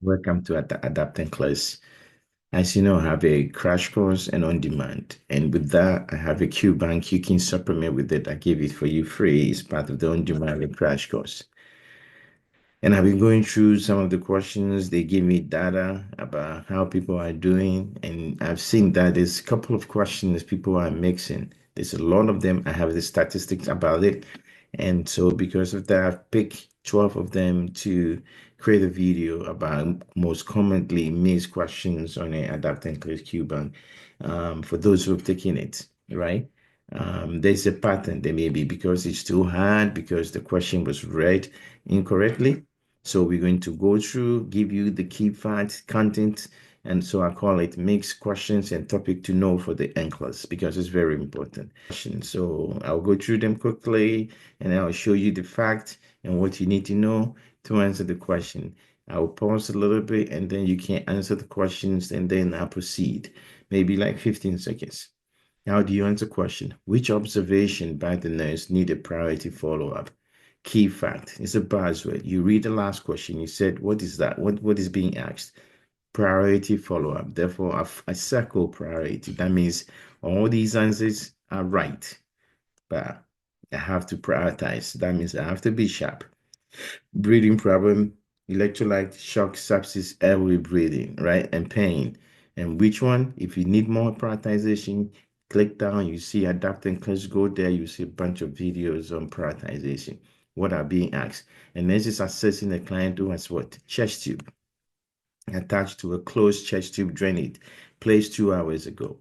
Welcome to Adapt NCLEX. As you know, I have a crash course and on demand. And with that, I have a Q bank. You can supplement with it. I give it for you free. It's part of the on demand crash course. And I've been going through some of the questions. They give me data about how people are doing. And I've seen that there's a couple of questions people are mixing. There's a lot of them. I have the statistics about it. And so because of that, I've picked 12 of them to create a video about most commonly mixed questions on a Adapt NCLEX Q-Bank for those who have taken it, right? There's a pattern there may be because it's too hard, because the question was read incorrectly. So we're going to go through, give you the key facts, content, and so I call it mixed questions and topic to know for the NCLEX because it's very important. So I'll go through them quickly and I'll show you the fact and what you need to know to answer the question. I'll pause a little bit and then you can answer the questions and then I'll proceed. Maybe like 15 seconds. How do you answer question? Which observation by the nurse need a priority follow-up? Key fact. It's a buzzword. You read the last question. You said, what is that? What is being asked? Priority follow-up. Therefore, I circle priority. That means all these answers are right, but I have to prioritize. That means I have to be sharp. Breathing problem, electrolyte, shock, sepsis, airway breathing, right? And pain. And which one? If you need more prioritization, click down. You see Adapt NCLEX. Go there. You see a bunch of videos on prioritization. What are being asked? And this is assessing the client who has what? Chest tube attached to a closed chest tube drainage placed 2 hours ago.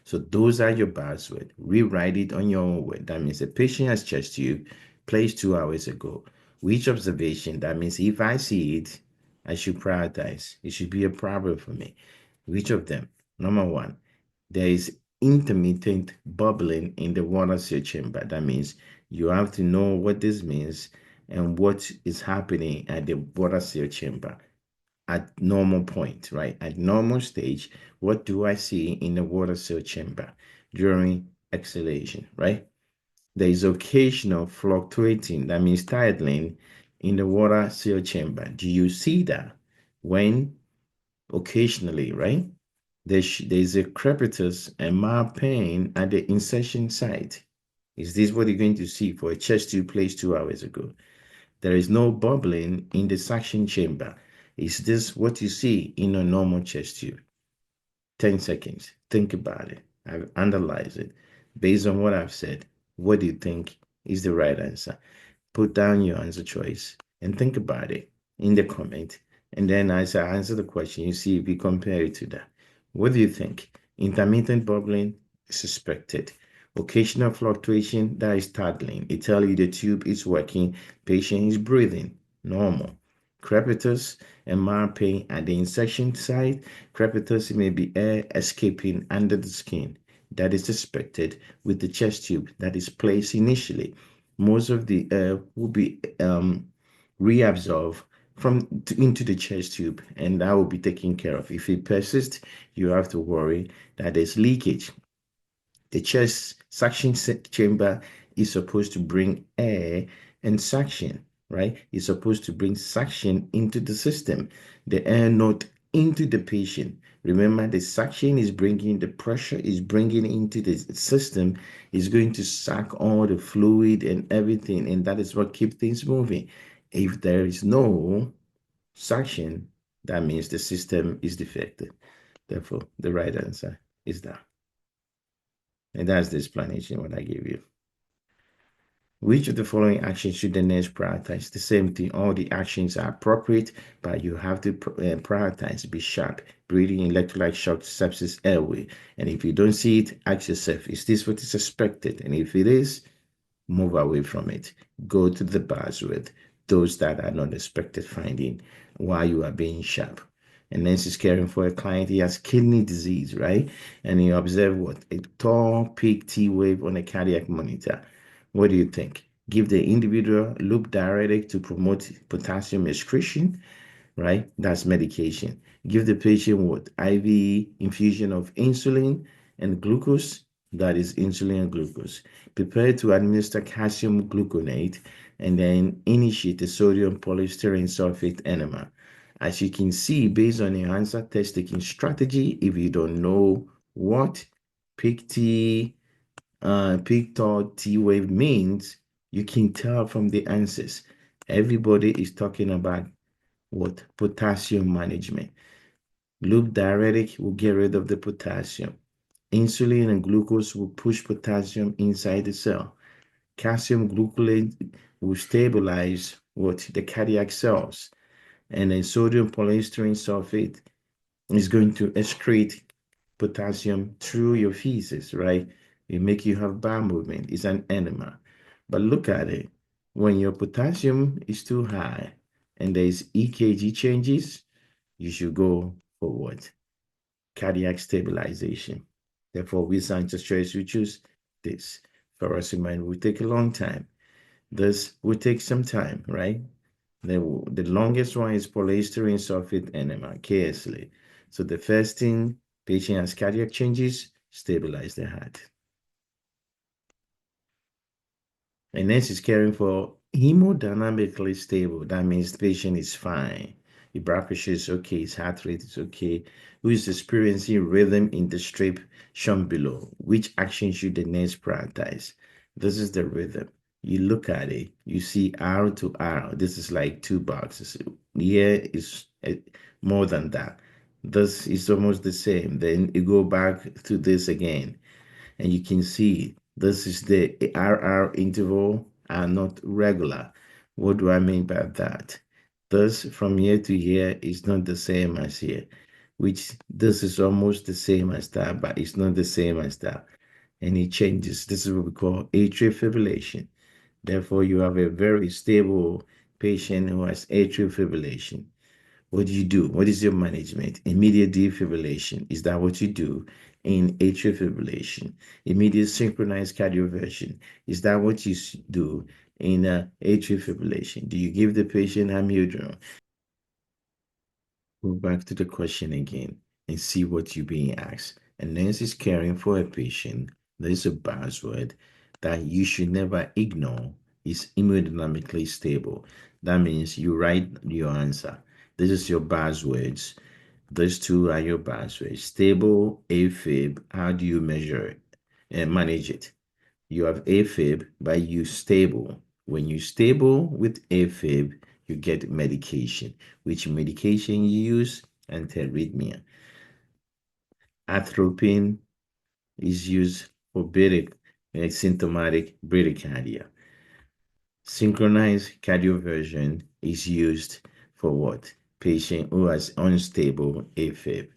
So those are your buzzwords. Rewrite it on your own word. That means the patient has chest tube placed 2 hours ago. Which observation? That means if I see it, I should prioritize. It should be a problem for me. Which of them? Number one, there is intermittent bubbling in the water seal chamber. That means you have to know what this means and what is happening at the water seal chamber at normal point, right? At normal stage, what do I see in the water seal chamber during exhalation, right? There is occasional fluctuating, that means tidling, in the water seal chamber. Do you see that? When occasionally, right? There's a crepitus and mild pain at the insertion site. Is this what you're going to see for a chest tube placed 2 hours ago? There is no bubbling in the suction chamber. Is this what you see in a normal chest tube? 10 seconds. Think about it. I've analyzed it. Based on what I've said, what do you think is the right answer? Put down your answer choice and think about it in the comment. And then as I answer the question, you see if you compare it to that. What do you think? Intermittent bubbling, suspected. Occasional fluctuation, that is tattling. It tells you the tube is working, patient is breathing, normal. Crepitus and mild pain at the insertion site. Crepitus may be air escaping under the skin. That is suspected with the chest tube that is placed initially. Most of the air will be reabsorbed into the chest tube, and that will be taken care of. If it persists, you have to worry that there's leakage. The chest suction chamber is supposed to bring air and suction, right? It's supposed to bring suction into the system, the air not into the patient. Remember, the suction is bringing the pressure, is bringing into the system, is going to suck all the fluid and everything, and that is what keeps things moving. If there is no suction, that means the system is defective. Therefore, the right answer is that. And that's the explanation what I give you. Which of the following actions should the nurse prioritize? The same thing. All the actions are appropriate, but you have to prioritize. Be sharp. Breathing, electrolyte, shock, sepsis, airway. And if you don't see it, ask yourself, is this what is expected? And if it is, move away from it. Go to the buzzword, those that are not expected finding while you are being sharp. And nurse is caring for a client. He has kidney disease, right? And you observe what? A tall peak T wave on a cardiac monitor. What do you think? Give the individual loop diuretic to promote potassium excretion, right? That's medication. Give the patient what? IV infusion of insulin and glucose. That is insulin and glucose. Prepare to administer calcium gluconate and then initiate the sodium polystyrene sulfate enema. As you can see, based on your answer test taking strategy, if you don't know what peak T, peak tau T wave means, you can tell from the answers. Everybody is talking about what? Potassium management. Loop diuretic will get rid of the potassium. Insulin and glucose will push potassium inside the cell. Calcium glucolate will stabilize what? The cardiac cells. And then sodium polystyrene sulfate is going to excrete potassium through your feces, right? It make you have bowel movement. It's an enema. But look at it. When your potassium is too high and there's EKG changes, you should go for what? Cardiac stabilization. Therefore, we scientists choice we choose this. Furosemide will take a long time. This will take some time, right? The longest one is polystyrene sulfate enema, KSLA. So the first thing, patient has cardiac changes, stabilize the heart. And next is caring for hemodynamically stable. That means the patient is fine. His blood pressure is okay, his heart rate is okay. Who is experiencing rhythm in the strip shown below? Which action should the nurse prioritize? This is the rhythm. You look at it, you see R to R. This is like two boxes. Here is more than that. This is almost the same. Then you go back to this again and you can see this is the RR interval are not regular. What do I mean by that? This from here to here is not the same as here, which this is almost the same as that, but it's not the same as that. And it changes. This is what we call atrial fibrillation. Therefore, you have a very stable patient who has atrial fibrillation. What do you do? What is your management? Immediate defibrillation. Is that what you do in atrial fibrillation? Immediate synchronized cardioversion. Is that what you do in atrial fibrillation? Do you give the patient amiodarone? Go back to the question again and see what you're being asked. A nurse is caring for a patient. There's a buzzword that you should never ignore. Is hemodynamically stable. That means you write your answer. This is your buzzwords. Those two are your buzzwords. Stable, AFib. How do you measure it and manage it? You have AFib, but you stable. When you stable with AFib, you get medication. Which medication you use? Antiarrhythmia. Atropine is used for symptomatic bradycardia. Synchronized cardioversion is used for what? Patient who has unstable AFib.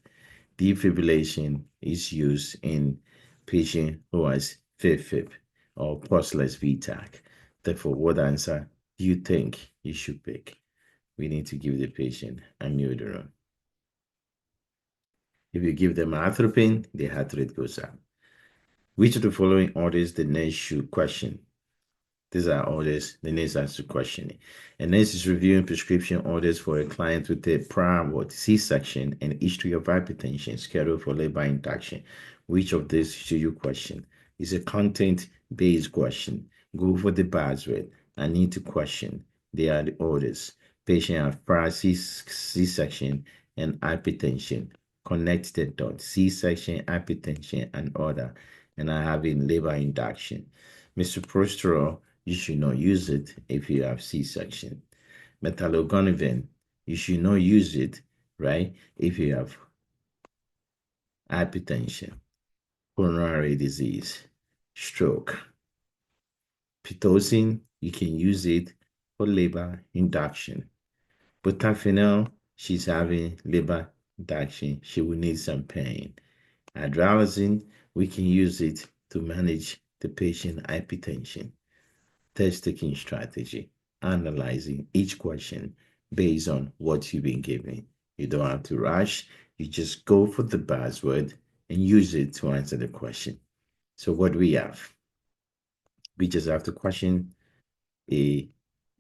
Defibrillation is used in patient who has FIFib or pulseless VTAC. Therefore, what answer do you think you should pick? We need to give the patient amiodarone. If you give them atropine, the heart rate goes up. Which of the following orders the nurse should question? These are orders the nurse has to question it. A nurse is reviewing prescription orders for a client with a prior C-section and history of hypertension scheduled for labor induction. Which of these should you question? It's a content-based question. Go for the buzzword. I need to question. They are the orders. Patient have prior C-section and hypertension. Connect the dots. C-section, hypertension, and order. And I have in labor induction. Misoprostol, you should not use it if you have C-section. Metalogonivin, you should not use it, right, if you have hypertension, coronary disease, stroke. Pitocin, you can use it for labor induction. Butafenil, she's having labor induction. She will need some pain. Hydralazine, we can use it to manage the patient hypertension. Test taking strategy, analyzing each question based on what you've been given. You don't have to rush. You just go for the buzzword and use it to answer the question. So what do we have? We just have to question A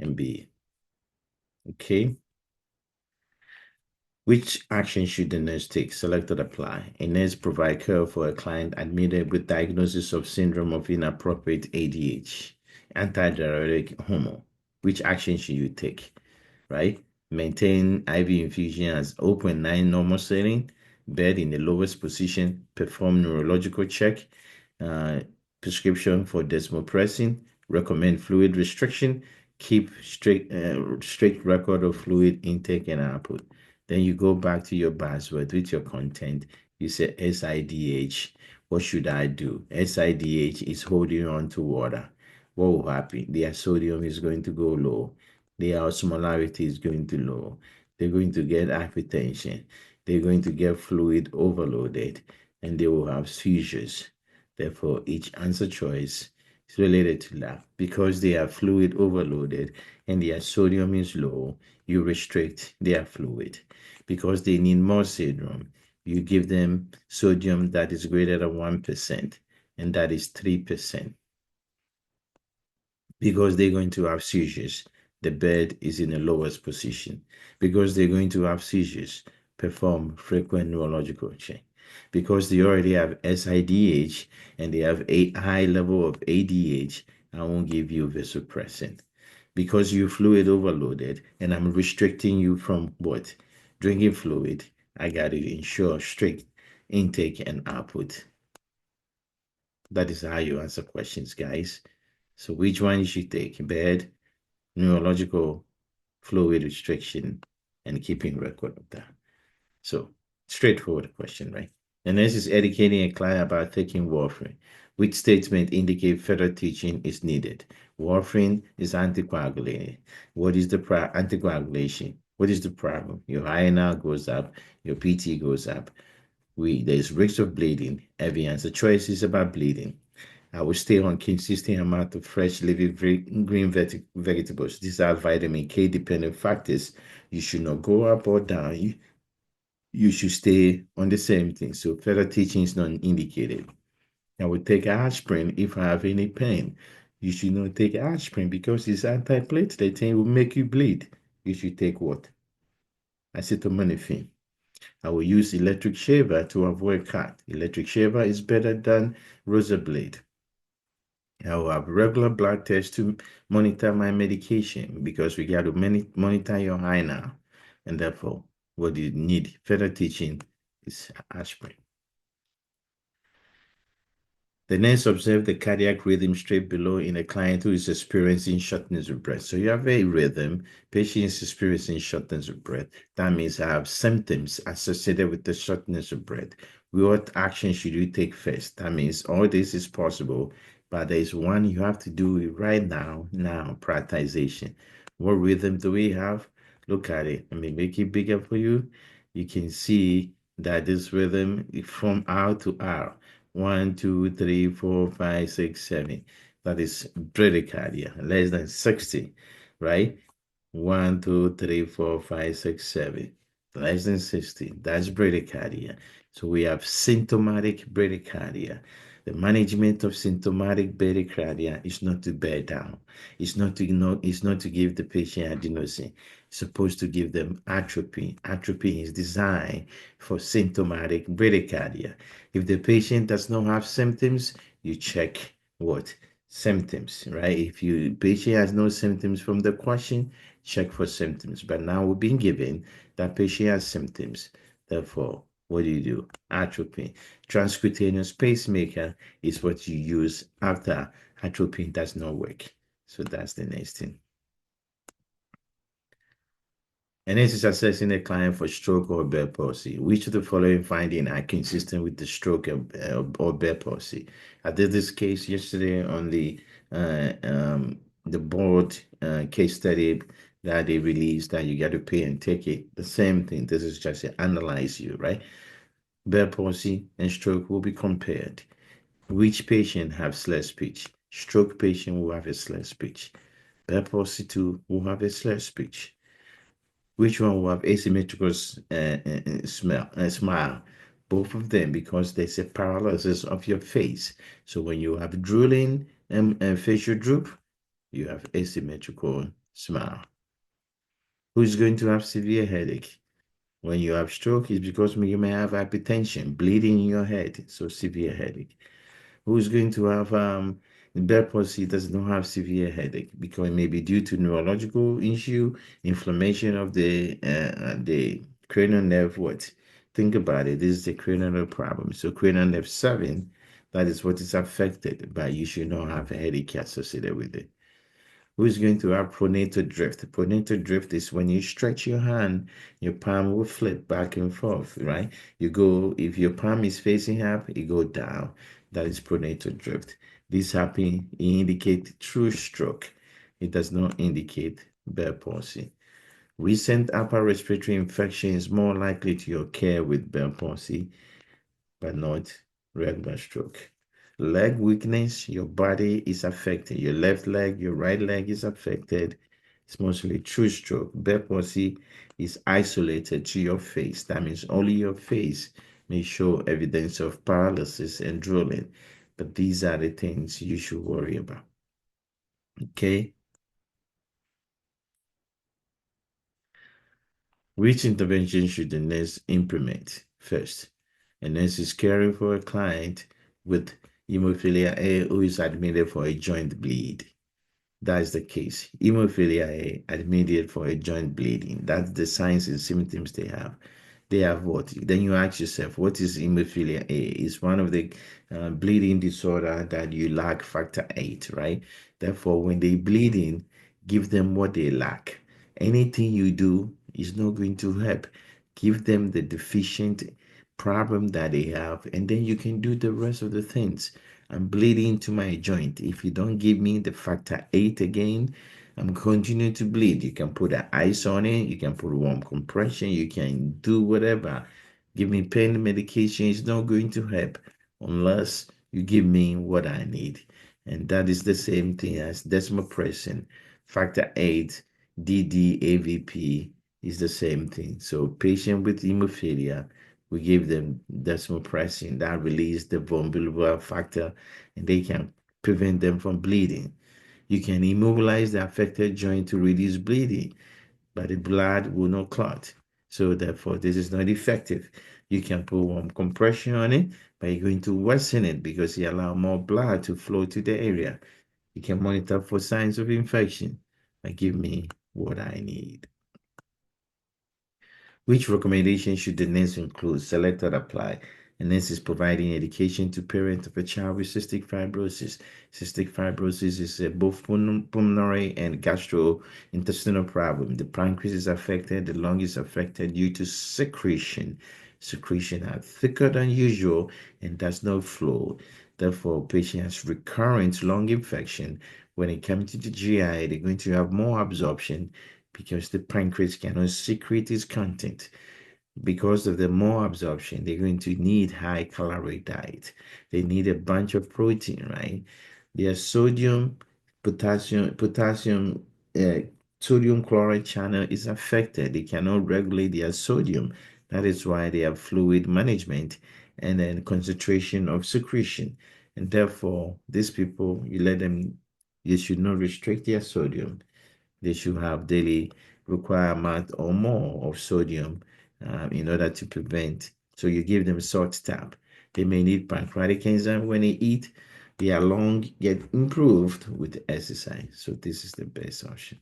and B. Okay. Which action should the nurse take? Select or apply. A nurse provide care for a client admitted with diagnosis of syndrome of inappropriate ADH, antidiuretic hormone. Which action should you take? Right? Maintain IV infusion as 0.9 normal setting. Bed in the lowest position. Perform neurological check. Prescription for desmopressin. Recommend fluid restriction. Keep strict record of fluid intake and output. Then you go back to your buzzword with your content. You say SIDH. What should I do? SIDH is holding on to water. What will happen? Their sodium is going to go low. Their osmolarity is going to low. They're going to get hypertension. They're going to get fluid overloaded, and they will have seizures. Therefore, each answer choice is related to that. Because they are fluid overloaded and their sodium is low, you restrict their fluid. Because they need more sodium, you give them sodium that is greater than 1%, and that is 3%. Because they're going to have seizures, the bed is in the lowest position. Because they're going to have seizures, perform frequent neurological check. Because they already have SIDH and they have a high level of ADH, I won't give you vasopressin. Because you fluid overloaded and I'm restricting you from what? Drinking fluid, I got to ensure strict intake and output. That is how you answer questions, guys. So which one you should take? Bed, neurological fluid restriction, and keeping record of that. So straightforward question, right? And this is educating a client about taking warfarin. Which statement indicate further teaching is needed? Warfarin is anticoagulating. What is the anticoagulation? What is the problem? Your INR goes up, your PT goes up. There's risk of bleeding. Every answer choice is about bleeding. I will stay on consistent amount of fresh living green vegetables. These are vitamin K dependent factors. You should not go up or down. You should stay on the same thing. So further teaching is not indicated. I will take aspirin if I have any pain. You should not take aspirin because it's antiplatelet and it will make you bleed. You should take what? Acetaminophen. I will use electric shaver to avoid cut. Electric shaver is better than razor blade. I will have regular blood tests to monitor my medication because we got to monitor your high now. And therefore, what you need further teaching is aspirin. The nurse observed the cardiac rhythm straight below in a client who is experiencing shortness of breath. So you have a rhythm, patient is experiencing shortness of breath. That means I have symptoms associated with the shortness of breath. What action should you take first? That means all this is possible, but there's one you have to do right now, prioritization. What rhythm do we have? Look at it. Let me make it bigger for you. You can see that this rhythm is from R to R. 1, 2, 3, 4, 5, 6, 7. That is bradycardia, less than 60, right? 1, 2, 3, 4, 5, 6, 7. Less than 60. That's bradycardia. So we have symptomatic bradycardia. The management of symptomatic bradycardia is not to bear down. It's not to give the patient adenosine. It's supposed to give them atropine. Atropine is designed for symptomatic bradycardia. If the patient does not have symptoms, you check what? Symptoms, right? If your patient has no symptoms from the question, check for symptoms. But now we've been given that patient has symptoms. Therefore, what do? Atropine. Transcutaneous pacemaker is what you use after atropine does not work. So that's the next thing. And this is assessing a client for stroke or Bell palsy. Which of the following findings are consistent with the stroke or Bell palsy? I did this case yesterday on the board case study that they released that you got to pay and take it. The same thing. This is just to analyze you, right? Bell palsy and stroke will be compared. Which patient have slurred speech? Stroke patient will have a slurred speech. Bell palsy too will have a slurred speech. Which one will have asymmetrical smile? Both of them, because there's a paralysis of your face. So when you have drooling and facial droop, you have asymmetrical smile. Who's going to have severe headache? When you have stroke, it's because you may have hypertension, bleeding in your head, so severe headache. Who's going to have Bell palsy does not have severe headache because it may be due to neurological issue, inflammation of the cranial nerve. What? Think about it. This is the cranial nerve problem. So cranial nerve 7, that is what is affected, but you should not have a headache associated with it. Who is going to have pronator drift? Pronator drift is when you stretch your hand, your palm will flip back and forth, right? You go, if your palm is facing up, you go down. That is pronator drift. This happens, it indicates true stroke. It does not indicate Bell palsy. Recent upper respiratory infection is more likely to occur with Bell palsy, but not regular stroke. Leg weakness, your body is affected. Your left leg, your right leg is affected. It's mostly true stroke. Bell palsy is isolated to your face. That means only your face may show evidence of paralysis and drooling. But these are the things you should worry about. Okay? Which intervention should the nurse implement first? A nurse is caring for a client with Hemophilia A who is admitted for a joint bleed. That is the case. Hemophilia A admitted for a joint bleeding. That's the signs and symptoms they have. They have what? Then you ask yourself, what is hemophilia A? It's one of the bleeding disorder that you lack factor 8, right? Therefore, when they bleeding, give them what they lack. Anything you do is not going to help. Give them the deficient problem that they have, and then you can do the rest of the things. I'm bleeding to my joint. If you don't give me the factor 8 again, I'm continuing to bleed. You can put an ice on it. You can put warm compression. You can do whatever. Give me pain medication. It's not going to help unless you give me what I need. And that is the same thing as desmopressin. Factor 8, DDAVP is the same thing. So patient with hemophilia, we give them desmopressin that release the von Willebrand factor and they can prevent them from bleeding. You can immobilize the affected joint to reduce bleeding, but the blood will not clot. So therefore, this is not effective. You can put warm compression on it, but you're going to worsen it because you allow more blood to flow to the area. You can monitor for signs of infection, but give me what I need. Which recommendation should the nurse include? Select or apply. A nurse is providing education to parents of a child with cystic fibrosis. Cystic fibrosis is both pulmonary and gastrointestinal problem. The pancreas is affected, the lung is affected due to secretion. Secretion are thicker than usual and does not flow. Therefore, patient has recurrent lung infection. When it comes to the GI, they're going to have more absorption because the pancreas cannot secrete its content. Because of the more absorption, they're going to need high calorie diet. They need a bunch of protein, right? Their sodium, uh, sodium chloride channel is affected. They cannot regulate their sodium. That is why they have fluid management and then concentration of secretion. And therefore, these people, you should not restrict their sodium. They should have daily requirement or more of sodium in order to prevent. So you give them salt tab. They may need pancreatic enzyme when they eat. Their lung get improved with exercise. So this is the best option.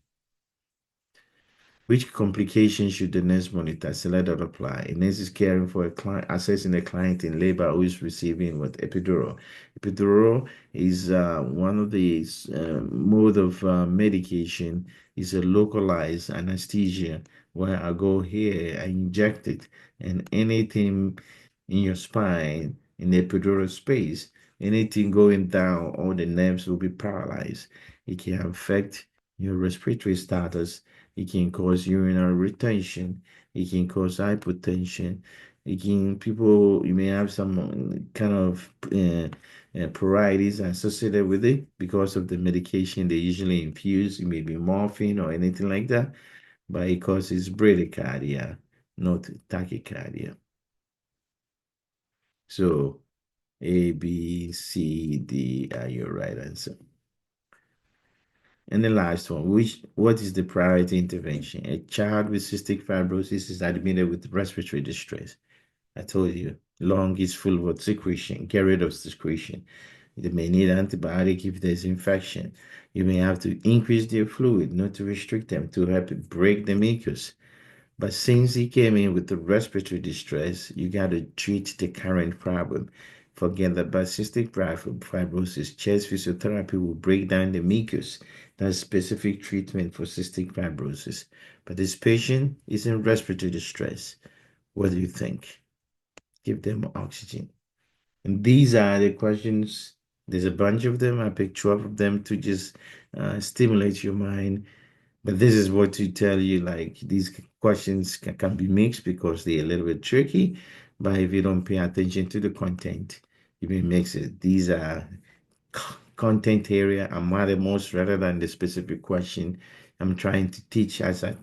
Which complications should the nurse monitor? Select or apply. A nurse is caring for a client, assessing a client in labor who is receiving what epidural. Epidural is one of the mode of medication. Is a localized anesthesia where I go here, I inject it, and anything in your spine in the epidural space, anything going down, all the nerves will be paralyzed. It can affect your respiratory status. It can cause urinary retention. It can cause hypotension. You may have some kind of pruritus associated with it because of the medication they usually infuse. It may be morphine or anything like that, but it causes bradycardia, not tachycardia. So A, B, C, D are your right answer. And the last one, what is the priority intervention? A child with cystic fibrosis is admitted with respiratory distress. I told you, lung is full of secretion. Get rid of secretion. They may need antibiotic if there's infection. You may have to increase their fluid, not to restrict them, to help it break the mucus. But since he came in with the respiratory distress, you got to treat the current problem. Forget about cystic fibrosis. Chest physiotherapy will break down the mucus. That's specific treatment for cystic fibrosis. But this patient is in respiratory distress. What do you think? Give them oxygen. And these are the questions. There's a bunch of them. I picked 12 of them to just stimulate your mind. But this is what to tell you, like these questions can be mixed because they're a little bit tricky. But if you don't pay attention to the content, you may mix it. These are content area and matter most rather than the specific question. I'm trying to teach as I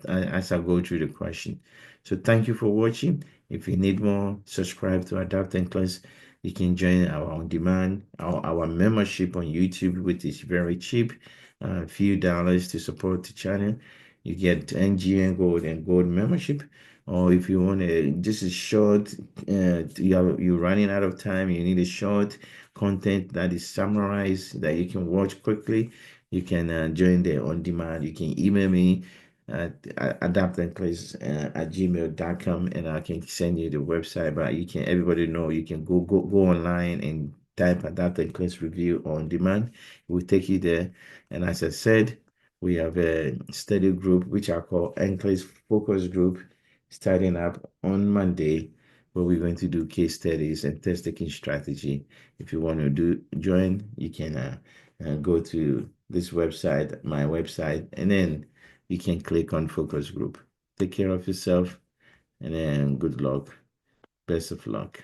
go through the question. So thank you for watching. If you need more, subscribe to Adapt NCLEX. You can join our on-demand, our membership on YouTube, which is very cheap, a few dollars to support the channel. You get NGN Gold and Gold membership. Or if you want to, just a short, you're running out of time, you need a short content that is summarized that you can watch quickly. You can join the on demand. You can email me at adaptandplace at gmail.com and I can send you the website. But you can, everybody know, you can go online and type Adapt NCLEX Review on demand. It will take you there. And as I said, we have a study group which I call NCLEX Focus Group starting up on Monday, where we're going to do case studies and test taking strategy. If you want to join, you can go to this website, my website, and then you can click on focus group. Take care of yourself, and then good luck. Best of luck.